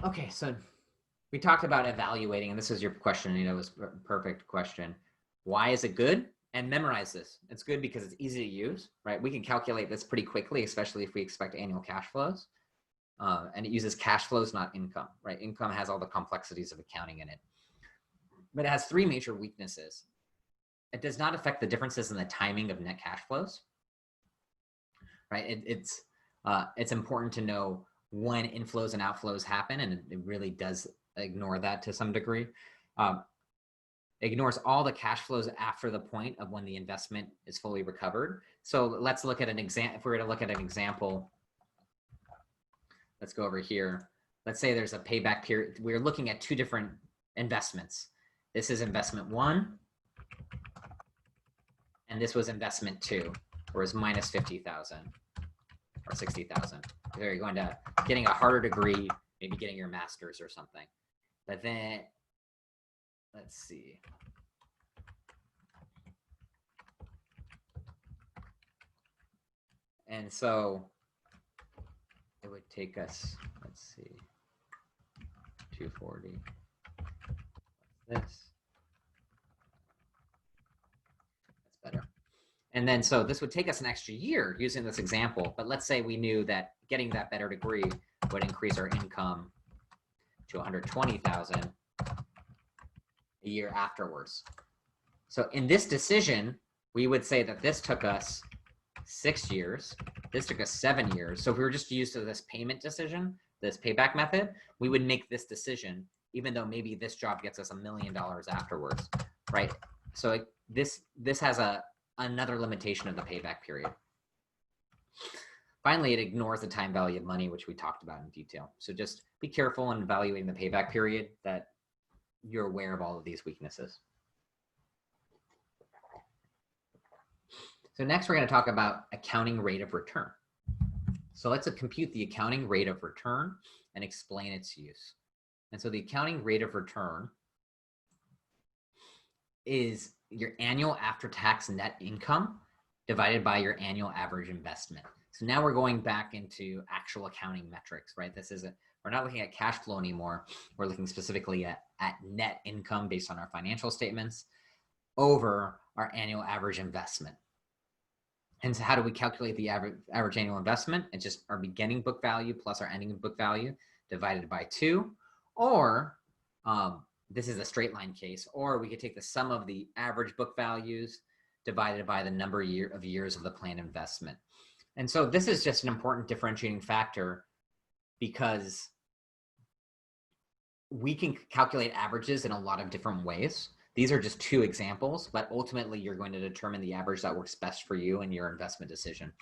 Okay, so we talked about evaluating, and this is your question, it was a perfect question. Why is it good? And memorize this. It's good because it's easy to use, right? We can calculate this pretty quickly, especially if we expect annual cash flows. And it uses cash flows, not income, right? Income has all the complexities of accounting in it. But it has three major weaknesses. It does not affect the differences in the timing of net cash flows, right? It's important to know when inflows and outflows happen, and it really does ignore that to some degree. Ignores all the cash flows after the point of when the investment is fully recovered. So let's look at an example. If we were to look at an example, let's go over here. Let's say there's a payback period. We're looking at two different investments. This is investment one, and this was investment two, or is minus 50,000 or 60,000. So you're going to getting a harder degree, maybe getting your master's or something. But then, let's see. And so it would take us, let's see, 240. This. That's better. And then, so this would take us an extra year using this example, but let's say we knew that getting that better degree would increase our income to 120,000 a year afterwards. So in this decision, we would say that this took us 6 years. This took us 7 years. So if we were just used to this payment decision, this payback method, we would make this decision, even though maybe this job gets us $1 million afterwards, right? So this has another limitation of the payback period. Finally, it ignores the time value of money, which we talked about in detail. So just be careful in evaluating the payback period that you're aware of all of these weaknesses. So next we're going to talk about accounting rate of return. So let's compute the accounting rate of return and explain its use. And so the accounting rate of return is your annual after-tax net income divided by your annual average investment. So now we're going back into actual accounting metrics, right? We're not looking at cash flow anymore. We're looking specifically at net income based on our financial statements over our annual average investment. And so how do we calculate the average annual investment? It's just our beginning book value plus our ending book value divided by 2. Or this is a straight line case, or we could take the sum of the average book values divided by the number of years of the planned investment. And so this is just an important differentiating factor because we can calculate averages in a lot of different ways. These are just 2 examples, but ultimately you're going to determine the average that works best for you in your investment decision.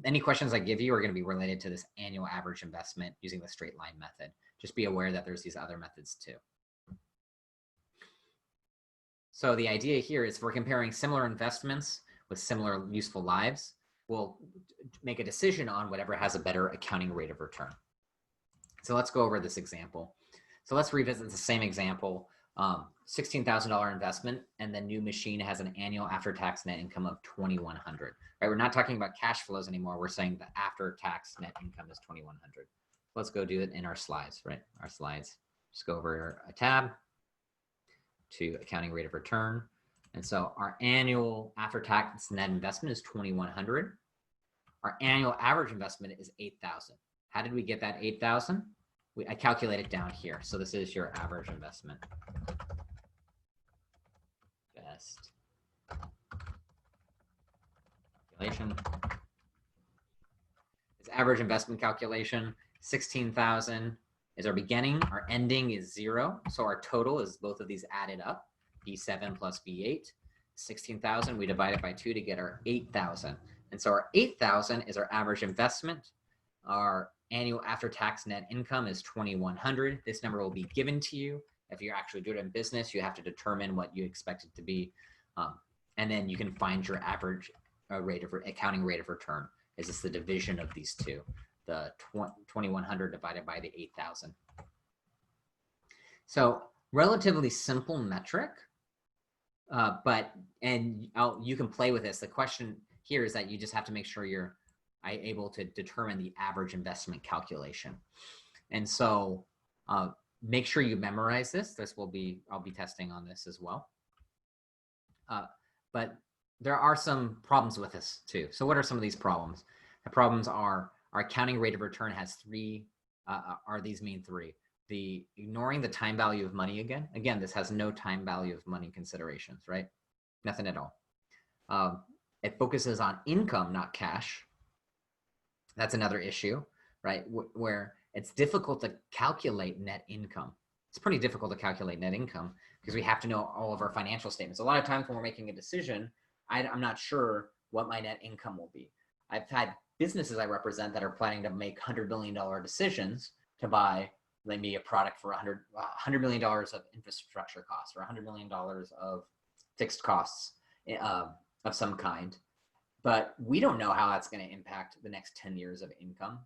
Any questions I give you are going to be related to this annual average investment using the straight line method. Just be aware that there's these other methods too. So the idea here is we're comparing similar investments with similar useful lives. We'll make a decision on whatever has a better accounting rate of return. So let's go over this example. So let's revisit the same example. $16,000 investment, and the new machine has an annual after-tax net income of $2,100. Right? We're not talking about cash flows anymore. We're saying the after-tax net income is $2,100. Let's go do it in our slides, right? Our slides. Just go over a tab to accounting rate of return. And so our annual after-tax net investment is $2,100. Our annual average investment is $8,000. How did we get that $8,000? I calculate it down here. So this is your average investment. Best calculation. This average investment calculation, 16,000 is our beginning. Our ending is 0. So our total is both of these added up. B7 plus B8, 16,000. We divide it by 2 to get our 8,000. And so our 8,000 is our average investment. Our annual after-tax net income is $2,100. This number will be given to you. If you're actually doing it in business, you have to determine what you expect it to be. And then you can find your average accounting rate of return. Is this the division of these two? The 2,100 divided by the 8,000. So relatively simple metric, you can play with this. The question here is that you just have to make sure you're able to determine the average investment calculation. And so make sure you memorize this. I'll be testing on this as well. But there are some problems with this too. So what are some of these problems? The problems are our accounting rate of return has three, are these main three. The ignoring the time value of money again. Again, this has no time value of money considerations, right? Nothing at all. It focuses on income, not cash. That's another issue, right? Where it's difficult to calculate net income. It's pretty difficult to calculate net income because we have to know all of our financial statements. A lot of times when we're making a decision, I'm not sure what my net income will be. I've had businesses I represent that are planning to make $100 million decisions to buy maybe a product for $100 million of infrastructure costs or $100 million of fixed costs of some kind. But we don't know how that's going to impact the next 10 years of income.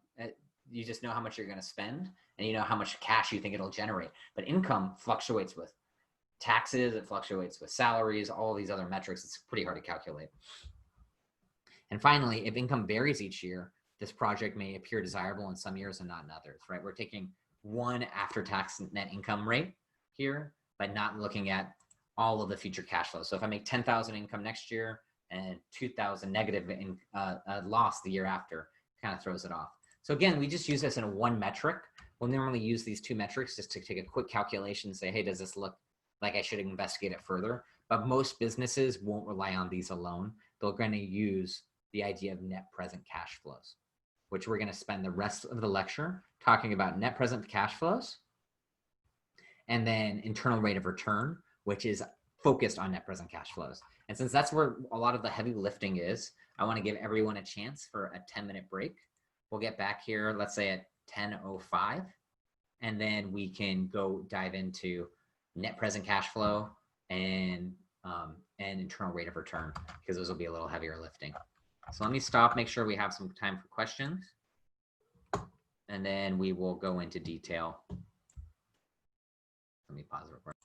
You just know how much you're going to spend and you know how much cash you think it'll generate. But income fluctuates with taxes, it fluctuates with salaries, all these other metrics. It's pretty hard to calculate. And finally, if income varies each year, this project may appear desirable in some years and not in others, right? We're taking one after-tax net income rate here, but not looking at all of the future cash flows. So if I make 10,000 income next year and 2,000 negative in loss the year after, kind of throws it off. So again, we just use this in one metric. We'll normally use these two metrics just to take a quick calculation and say, hey, does this look like I should investigate it further? But most businesses won't rely on these alone. They're going to use the idea of net present cash flows, which we're going to spend the rest of the lecture talking about net present cash flows, and then internal rate of return, which is focused on net present cash flows. And since that's where a lot of the heavy lifting is, I want to give everyone a chance for a 10-minute break. We'll get back here, let's say at 10:05, and then we can go dive into net present cash flow and internal rate of return, because those will be a little heavier lifting. So let me stop, make sure we have some time for questions, and then we will go into detail. Let me pause the recording.